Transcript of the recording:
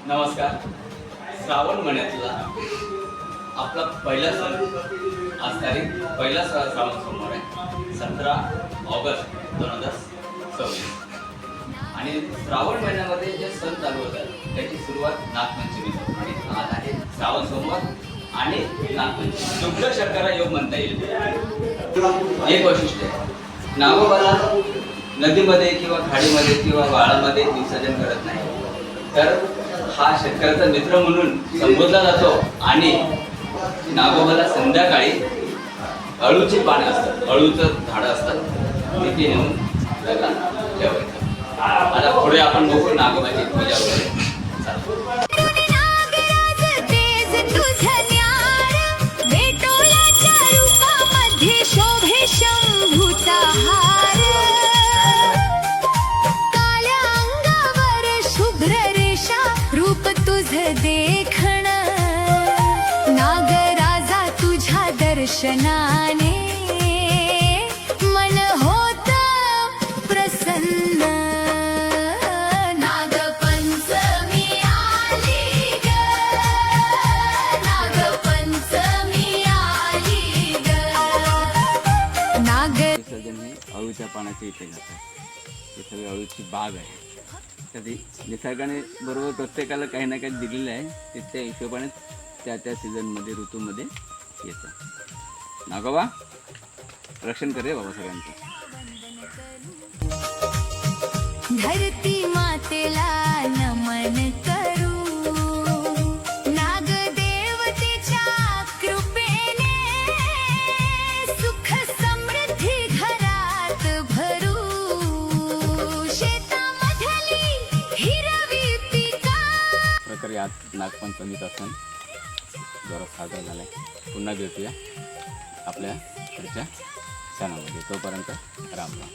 नमस्कार. श्रावण महिन्यातला आपला पहिला सण आज तारीख पहिला श्रावण सोमवार आहे 17 ऑगस्ट 2026. आणि श्रावण महिन्यामध्ये जे सण चालू होतात त्याची सुरुवात नागपंचमी आणि आज आहे श्रावण सोमवार आणि नागपंचमी. शुक्ल शर्करा योग म्हणता येईल. एक वैशिष्ट्य आहे, नागोबाला नदीमध्ये किंवा खाडीमध्ये किंवा वाळामध्ये विसर्जन करत नाही, तर हा शेतकऱ्याचा मित्र म्हणून संबोधला जातो. आणि नागोबाला संध्याकाळी अळूची पाने असतात, अळूचं झाडं असतात, तिथे नेऊन त्याला ठेवायचं. आता पुढे आपण बघू नागोबाची पूजा वगैरे. देखण नागराजा तुझ्या दर्शनाने मन होत प्रसन्न. नागपंचमी आली ग, नागपंचमी आली ग. विसर्जन हे अळूच्या पानाच्या इथे जातात. ही सगळी अळूची बाग आहे. कधी निसर्गाने बरोबर प्रत्येकाला काही ना काही दिलेलं आहे, ते त्या हिशोबाने त्या सीझनमध्ये ऋतूमध्ये येतं. नागोबा रक्षण करे बाबा सगळ्यांचं. धरती मातेला नमन करू, नागदेवतेच्या कृपेने सुख समृद्धी घरात भरू. प्रकारे आज नागपंचमीचा सण जोरात साजरा झाला आहे. पुन्हा भेटूया आपल्या पुढच्या सणामध्ये. तोपर्यंत राम राम.